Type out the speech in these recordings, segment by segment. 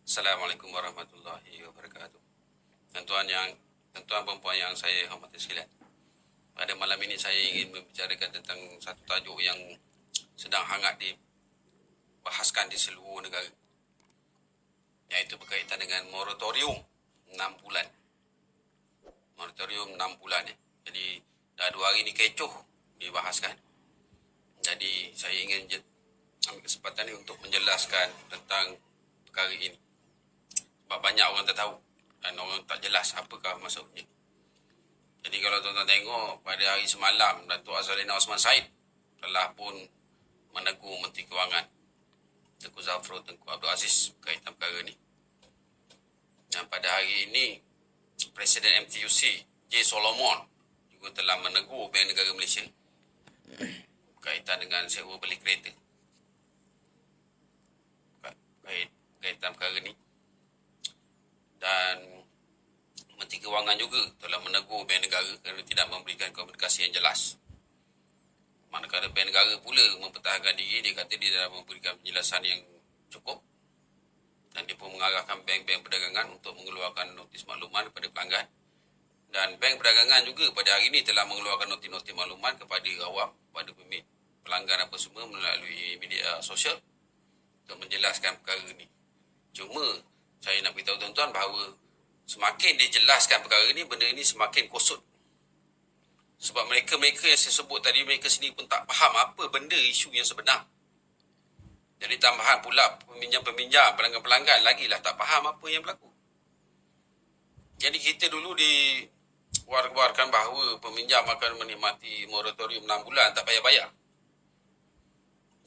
Assalamualaikum warahmatullahi wabarakatuh. Tuan-tuan perempuan yang saya hormati sekalian. Pada malam ini saya ingin membicarakan tentang satu tajuk yang sedang hangat dibahaskan di seluruh negara, iaitu berkaitan dengan moratorium 6 bulan. Moratorium 6 bulan ya. Jadi dah 2 hari ni kecoh dibahaskan. Jadi saya ingin ambil kesempatan ini untuk menjelaskan tentang perkara ini. Sebab banyak orang tak tahu dan orang tak jelas apakah maksudnya. Jadi kalau tuan-tuan tengok pada hari semalam, Datuk Azalina Osman Said telah pun menegur Menteri Kewangan Tengku Zafrul Tengku Abdul Aziz berkaitan perkara ini. Dan pada hari ini, Presiden MTUC J. Solomon juga telah menegur Bank Negara Malaysia berkaitan dengan sewa beli kereta. Berkaitan perkara ini. Dan Menteri Kewangan juga telah menegur Bank Negara kerana tidak memberikan komunikasi yang jelas. Manakala Bank Negara pula mempertahankan diri, dia kata dia dah memberikan penjelasan yang cukup dan dia pun mengarahkan bank-bank perdagangan untuk mengeluarkan notis makluman kepada pelanggan. Dan Bank Perdagangan juga pada hari ini telah mengeluarkan notis-notis makluman kepada awam, kepada pelanggan apa semua melalui media sosial untuk menjelaskan perkara ini. Cuma saya nak beritahu tuan-tuan bahawa semakin dijelaskan perkara ini, benda ini semakin kusut. Sebab mereka-mereka yang saya sebut tadi, mereka sendiri pun tak faham apa benda isu yang sebenar. Jadi tambahan pula peminjam-peminjam, pelanggan-pelanggan lagilah tak faham apa yang berlaku. Jadi kita dulu diwar-warkan bahawa peminjam akan menikmati moratorium 6 bulan tak payah bayar.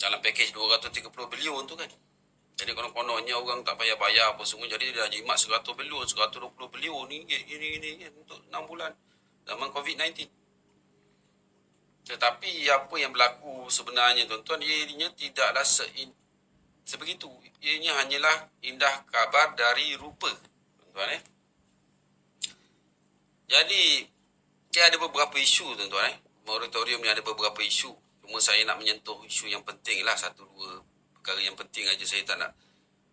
Dalam pakej 230 bilion tu kan. Jadi konon-kononnya orang tak payah bayar apa semua. Jadi dia dah jimat 100 bilion, 120 bilion ni ini untuk 6 bulan zaman COVID-19. Tetapi apa yang berlaku sebenarnya tuan-tuan, ianya tidaklah sebegitu. Ianya hanyalah indah kabar dari rupa. Tuan-tuan Jadi dia ada beberapa isu tuan-tuan Moratorium ni ada beberapa isu. Cuma saya nak menyentuh isu yang penting lah, satu dua perkara yang penting aja. Saya tak nak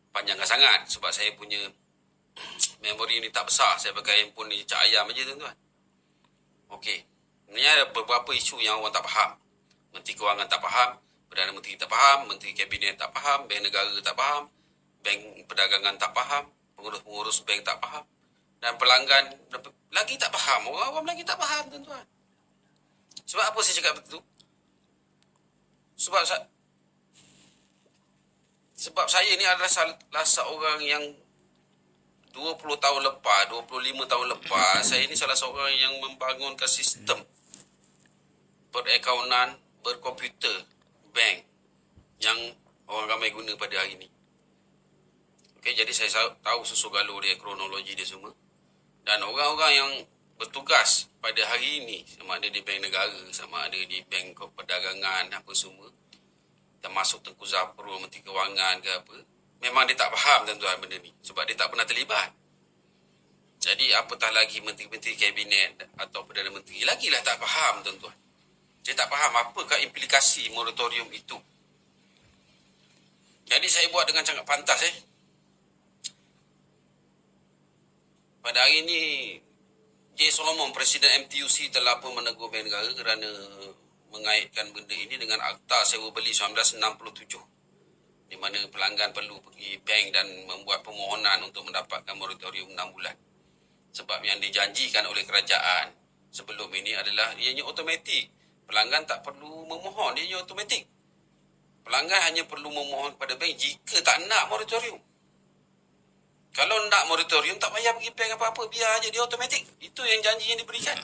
panjangkan sangat sebab saya punya memori ni tak besar. Saya pakai handphone ni cak ayam aja tuan-tuan. Okey. Ini ada beberapa isu yang orang tak faham. Menteri Kewangan tak faham, Perdana Menteri tak faham, Menteri Kabinet tak faham, Bank Negara tak faham, Bank Perdagangan tak faham, pengurus-pengurus bank tak faham, dan pelanggan lagi tak faham. Orang awam lagi tak faham tuan-tuan. Sebab apa saya cakap begitu? Sebab saya ni adalah salah seorang yang 20 tahun lepas, 25 tahun lepas, saya ni salah seorang yang membangunkan sistem perakaunan berkomputer bank yang orang ramai guna pada hari ini. Okey, jadi saya tahu susu-galur dia, kronologi dia semua. Dan orang-orang yang bertugas pada hari ini, sama ada di Bank Negara, sama ada di Bank Perdagangan, apa semua, termasuk Tengku Zafrul, Menteri Kewangan ke apa, memang dia tak faham tuan-tuan benda ni. Sebab dia tak pernah terlibat. Jadi apatah lagi Menteri-Menteri Kabinet atau Perdana Menteri, lagilah tak faham tuan-tuan. Dia tak faham apakah implikasi moratorium itu. Jadi saya buat dengan sangat pantas Pada hari ini, J. Solomon, Presiden MTUC telah pun menegur Bank Negara kerana mengaitkan benda ini dengan Akta Sewa Beli 1967, di mana pelanggan perlu pergi bank dan membuat permohonan untuk mendapatkan moratorium 6 bulan. Sebab yang dijanjikan oleh kerajaan sebelum ini adalah ianya automatik. Pelanggan tak perlu memohon, ianya automatik. Pelanggan hanya perlu memohon kepada bank jika tak nak moratorium. Kalau nak moratorium, tak payah pergi bank apa-apa, biar aja dia automatik. Itu yang janji yang diberikan.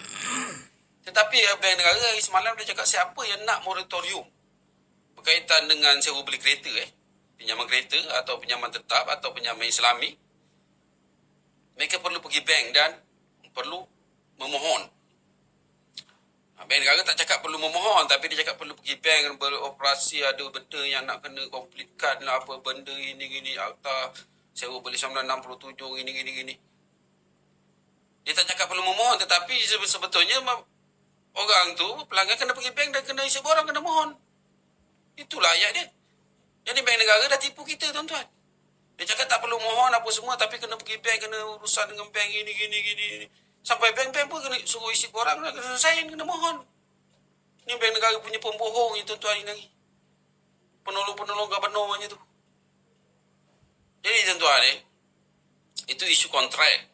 Tetapi Bank Negara hari semalam dia cakap siapa yang nak moratorium berkaitan dengan sewa beli kereta, pinjaman kereta atau pinjaman tetap atau pinjaman Islami, mereka perlu pergi bank dan perlu memohon. Bank Negara tak cakap perlu memohon, tapi dia cakap perlu pergi bank beroperasi, ada benda yang nak kena komplitkan lah, apa benda ini Akta Sewa Beli 1967 gini. Dia tak cakap perlu memohon, tetapi sebetulnya orang tu, pelanggan kena pergi bank dan kena isi borang, kena mohon. Itulah ayat dia. Jadi Bank Negara dah tipu kita tuan-tuan. Dia cakap tak perlu mohon apa semua, tapi kena pergi bank, kena urusan dengan bank gini. Sampai bank-bank pun kena suruh isi korang, kena sign, kena mohon. Ni bank negara punya pembohong ni tuan-tuan ni lagi. Penolong-penolong gubernur je tu. Jadi tuan-tuan ni, itu isu kontrak.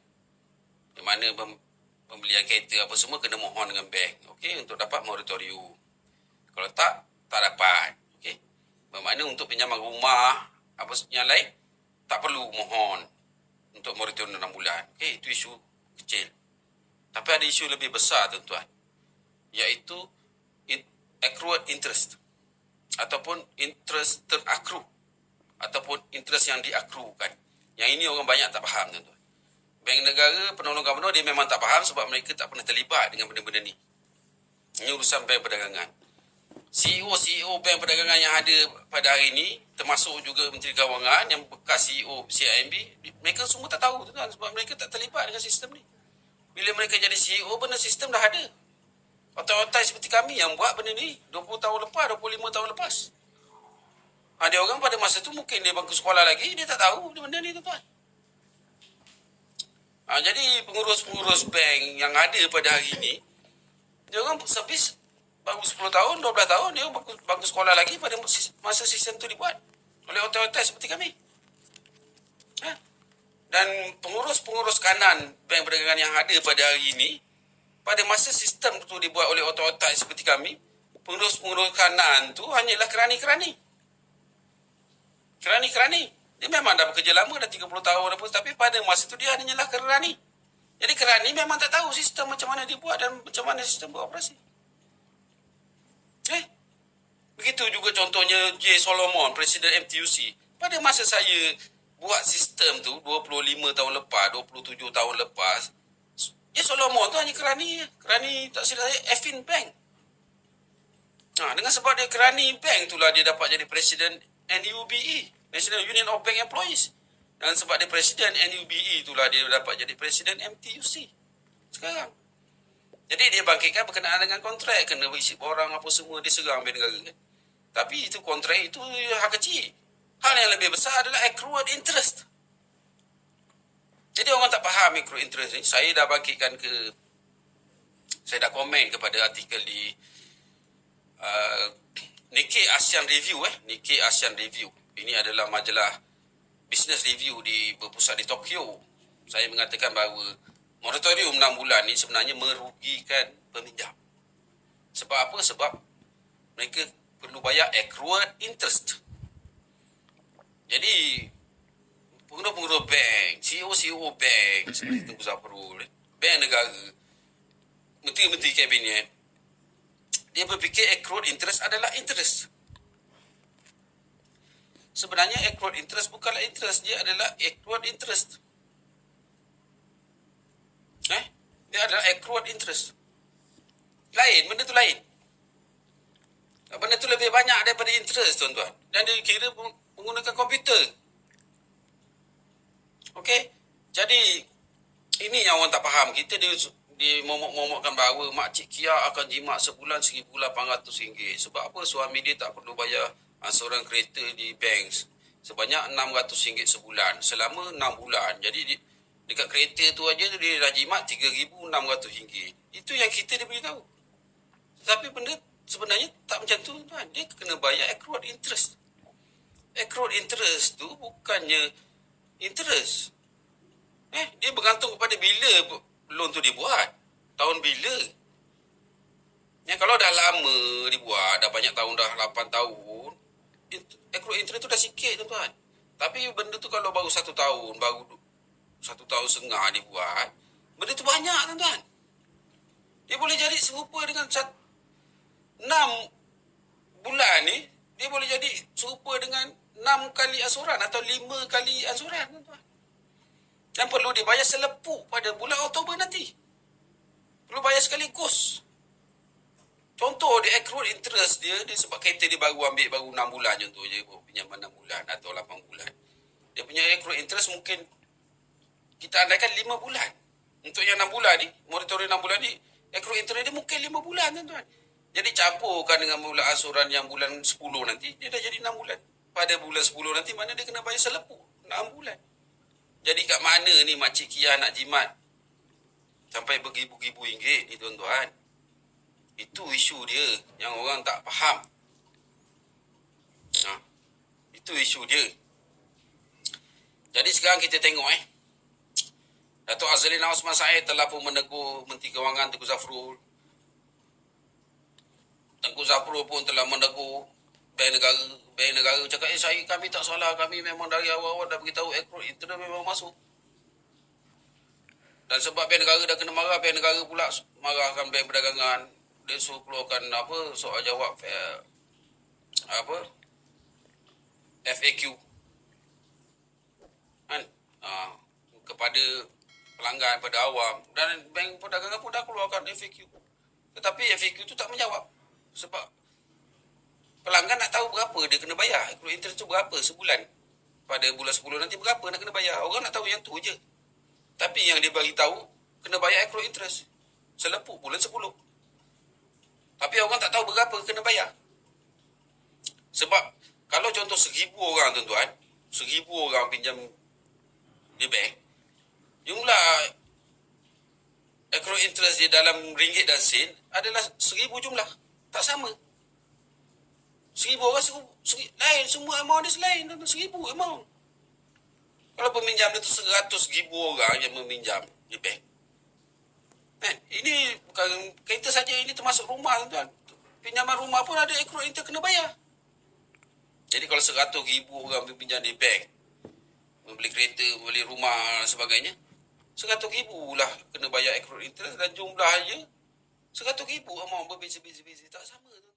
Di mana pembelian kereta apa semua kena mohon dengan bank. Okey, untuk dapat moratorium. Kalau tak dapat. Okey. Bermakna untuk pinjaman rumah, apa yang lain, tak perlu mohon untuk moratorium 6 bulan. Okey, itu isu kecil. Tapi ada isu lebih besar tuan-tuan. Iaitu accrued interest. Ataupun interest terakru. Ataupun interest yang diakrukan. Yang ini orang banyak tak faham tuan-tuan. Bank negara, penolong gubernur dia memang tak faham sebab mereka tak pernah terlibat dengan benda-benda ni. Ini urusan bank perdagangan. CEO bank perdagangan yang ada pada hari ini, termasuk juga Menteri Kewangan yang bekas CEO CIMB, mereka semua tak tahu tuan, sebab mereka tak terlibat dengan sistem ni. Bila mereka jadi CEO, benda sistem dah ada. Otak-otak seperti kami yang buat benda ni 20 tahun lepas, 25 tahun lepas. Ada orang pada masa tu mungkin dia bangku sekolah lagi, dia tak tahu benda ni tuan. Jadi pengurus-pengurus bank yang ada pada hari ini, dia orang servis baru 10 tahun, 12 tahun, dia bangku sekolah lagi pada masa sistem tu dibuat oleh otak-otak seperti kami. Dan pengurus-pengurus kanan bank perdagangan yang ada pada hari ini, pada masa sistem tu dibuat oleh otak-otak seperti kami, pengurus-pengurus kanan tu hanyalah kerani-kerani. Kerani-kerani. Dia memang dah bekerja lama, dah 30 tahun apa, tapi pada masa tu dia hanyalah kerani. Jadi kerani memang tak tahu sistem macam mana dibuat dan macam mana sistem beroperasi. Begitu juga contohnya J. Solomon, Presiden MTUC. Pada masa saya buat sistem tu 25 tahun lepas, 27 tahun lepas, J. Solomon tu hanya kerani. Kerani tak silap saya, Effin Bank. Dengan sebab dia kerani bank itulah dia dapat jadi Presiden NUBE, National Union of Bank Employees. Dan sebab dia Presiden NUBE itulah dia dapat jadi Presiden MTUC sekarang. Jadi dia bangkitkan berkenaan dengan kontrak, kena isi borang apa semua, dia serang bank negara kan. Tapi itu kontrak itu hal kecil. Hal yang lebih besar adalah accrued interest. Jadi orang tak faham accrued interest ni. Saya dah bangkitkan saya dah komen kepada artikel di Nikkei Asian Review. Nikkei Asian Review. Ini adalah majalah business review berpusat di Tokyo. Saya mengatakan bahawa moratorium 6 bulan ni sebenarnya merugikan peminjam. Sebab apa? Sebab mereka perlu bayar accrued interest. Jadi pengguna-pengguna bank, CEO bank seperti Tengku Zafrul, bank negara, menteri-menteri kabinet, dia berfikir accrued interest adalah interest. Sebenarnya accrued interest bukanlah interest, dia adalah accrued interest. Dia adalah accrued interest. Lain, benda tu lain. Benda tu lebih banyak daripada interest tuan-tuan. Dan dia kira menggunakan komputer. Okey? Jadi ini yang orang tak faham. Kita dia momok-momokkan bahawa makcik Kia akan jimat sebulan RM1,800. Sebab apa? Suami dia tak perlu bayar ansuran kereta di bank sebanyak RM600 sebulan selama 6 bulan. Jadi dekat kereta tu aja dia dah jimat RM3,600. Itu yang kita dia beritahu. Tapi benda sebenarnya tak macam tu tuan. Dia kena bayar accrued interest. Accrued interest tu bukannya interest. Dia bergantung kepada bila loan tu dibuat. Tahun bila. Kalau dah lama dibuat, dah banyak tahun, dah 8 tahun, accrued interest tu dah sikit tuan-tuan. Tapi benda tu kalau baru 1 tahun, baru 1 tahun setengah dibuat, benda tu banyak tuan-tuan. Dia boleh jadi serupa dengan 6 bulan ni, dia boleh jadi serupa dengan 6 kali ansuran atau 5 kali ansuran tuan-tuan. Dan perlu dibayar selepuk pada bulan Oktober nanti. Perlu bayar sekaligus. Contoh dia accrued interest dia sebab kereta dia baru ambil baru 6 bulan contoh je, pinjaman 6 bulan atau 8 bulan. Dia punya accrued interest mungkin kita andaikan 5 bulan. Untuk yang 6 bulan ni, moratorium 6 bulan ni, accrued interest dia mungkin 5 bulan tuan-tuan. Jadi campurkan dengan bulan ansuran yang bulan 10 nanti, dia dah jadi 6 bulan. Pada bulan 10 nanti mana dia kena bayar selepuk 6 6 bulan. Jadi kat mana ni Makcik Kia nak jimat sampai beribu-ribu ringgit ni tuan-tuan? Itu isu dia yang orang tak faham. Itu isu dia. Jadi sekarang kita tengok Datuk Azlina Osman Said telah pun menegur Menteri Kewangan Tengku Zafrul. Tengku Zafrul pun telah menegur Bank Negara cakap kami tak salah, kami memang dari awal-awal dah beritahu accrued interest memang masuk. Dan sebab Bank Negara dah kena marah, Bank Negara pula marahkan Bank Perdagangan. Dia suruh keluarkan soal jawab FAQ kan, kepada pelanggan, pada awam. Dan Bank Perdagangan pun dah keluarkan FAQ. Tetapi FAQ tu tak menjawab. Sebab pelanggan nak tahu berapa dia kena bayar. Accrued interest tu berapa sebulan. Pada bulan 10 nanti berapa nak kena bayar. Orang nak tahu yang tu je. Tapi yang dia bagi tahu kena bayar accrued interest selepuk bulan 10. Tapi orang tak tahu berapa kena bayar. Sebab kalau contoh 1,000 orang tuan-tuan, 1,000 orang pinjam di bank, jumlah accrued interest dia dalam ringgit dan sen adalah 1,000 jumlah. Tak sama. 1,000 orang lain, semua amount dia selain. 1,000 amount. Kalau peminjam itu 100,000 orang yang meminjam di bank. Ini bukan kereta saja, ini termasuk rumah tuan-tuan. Pinjaman rumah pun ada accrued interest kena bayar. Jadi kalau 100,000 orang berpinjam di bank, membeli kereta, membeli rumah dan sebagainya, 100,000 lah kena bayar accrued interest dan jumlahnya 100,000 amount berbeza-beza. Tak sama tu.